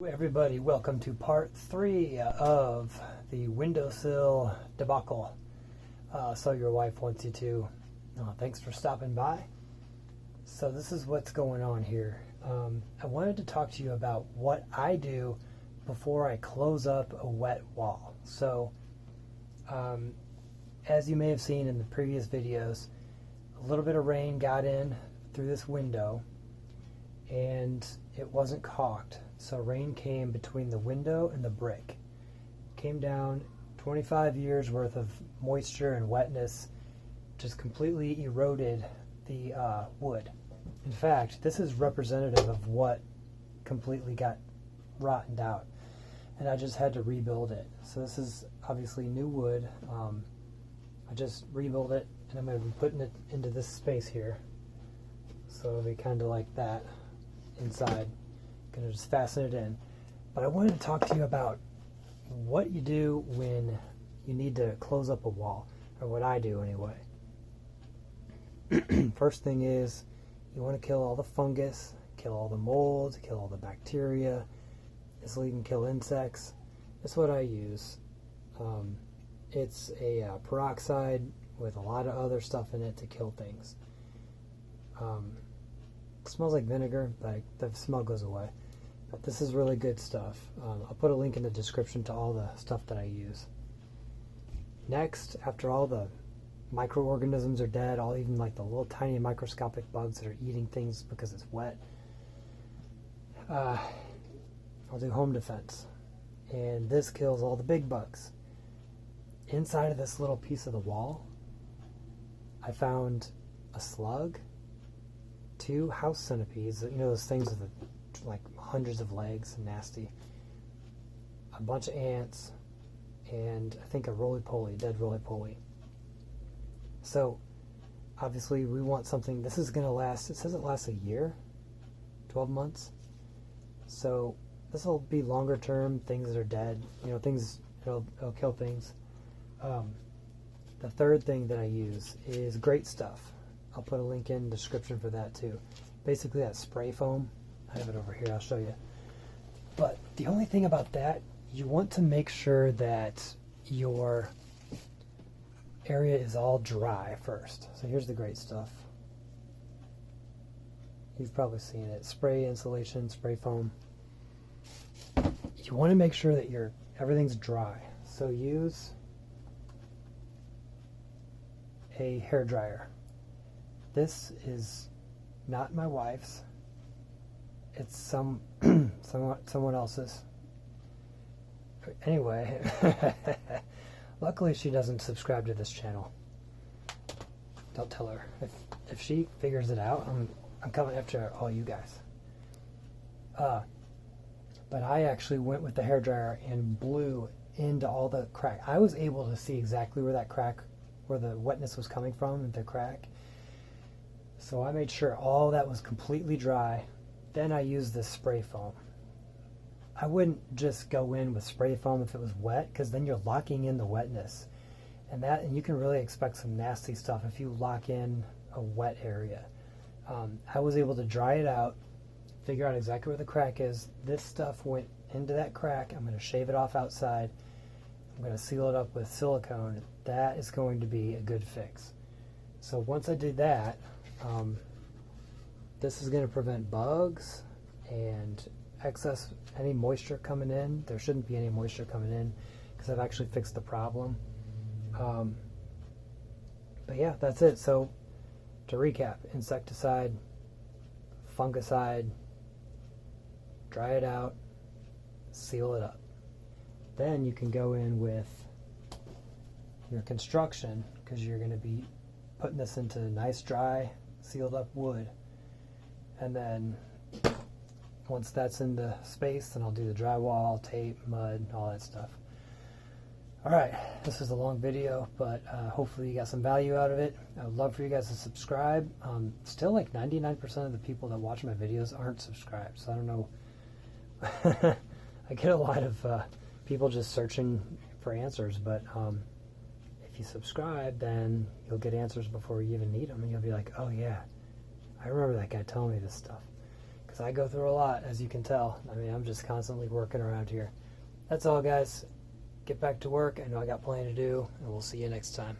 Everybody, welcome to part 3 of the windowsill debacle. So your wife wants you to. Thanks for stopping by. So this is what's going on here. I wanted to talk to you about what I do before I close up a wet wall. So as you may have seen in the previous videos, a little bit of rain got in through this window and it wasn't caulked. So rain came between the window and the brick. Came down, 25 years worth of moisture and wetness just completely eroded the wood. In fact, this is representative of what completely got rotted out. And I just had to rebuild it. So this is obviously new wood. I just rebuilt it and I'm going to be putting it into this space here. So it'll be kind of like that inside. Going to just fasten it in. But I wanted to talk to you about what you do when you need to close up a wall, or what I do anyway. First thing is you want to kill all the fungus, kill all the mold, kill all the bacteria. This will even kill insects. That's what I use. It's a peroxide with a lot of other stuff in it to kill things. It smells like vinegar, but the smell goes away. But this is really good stuff. I'll put a link in the description to all the stuff that I use. Next, after all the microorganisms are dead, all even like the little tiny microscopic bugs that are eating things because it's wet, I'll do home defense. And this kills all the big bugs. Inside of this little piece of the wall, I found a slug, 2 house centipedes, you know those things with like hundreds of legs, nasty, a bunch of ants, and I think a roly-poly, dead roly-poly. So obviously we want something, this is going to last, it says it lasts a year, 12 months. So this will be longer term, things that are dead, things, it'll kill things. The third thing that I use is Great Stuff. I'll put a link in the description for that too. Basically that spray foam. I have it over here, I'll show you. But the only thing about that, you want to make sure that your area is all dry first. So here's the Great Stuff. You've probably seen it. Spray insulation, spray foam. You want to make sure that everything's dry. So use a hairdryer. This is not my wife's. It's someone else's. Anyway, luckily she doesn't subscribe to this channel. Don't tell her. If she figures it out, I'm coming after all you guys. But I actually went with the hairdryer and blew into all the crack. I was able to see exactly where that crack, where the wetness was coming from, the crack. So I made sure all that was completely dry. Then I used this spray foam. I wouldn't just go in with spray foam if it was wet, because then you're locking in the wetness. And you can really expect some nasty stuff if you lock in a wet area. I was able to dry it out, figure out exactly where the crack is. This stuff went into that crack. I'm going to shave it off outside. I'm going to seal it up with silicone. That is going to be a good fix. So once I did that, this is going to prevent bugs and any moisture coming in. There shouldn't be any moisture coming in because I've actually fixed the problem. But yeah, that's it. So to recap, insecticide, fungicide, dry it out, seal it up. Then you can go in with your construction, because you're going to be putting this into nice dry sealed up wood. And then once that's in the space, then I'll do the drywall, tape, mud, all that stuff. Alright, this is a long video, but hopefully you got some value out of it. I would love for you guys to subscribe. Still like 99% of the people that watch my videos aren't subscribed, so I don't know. I get a lot of people just searching for answers, but if you subscribe, then you'll get answers before you even need them, and you'll be like, oh yeah, I remember that guy telling me this stuff. because I go through a lot, as you can tell. I mean, I'm just constantly working around here. That's all, guys. Get back to work. I know I got plenty to do, and we'll see you next time.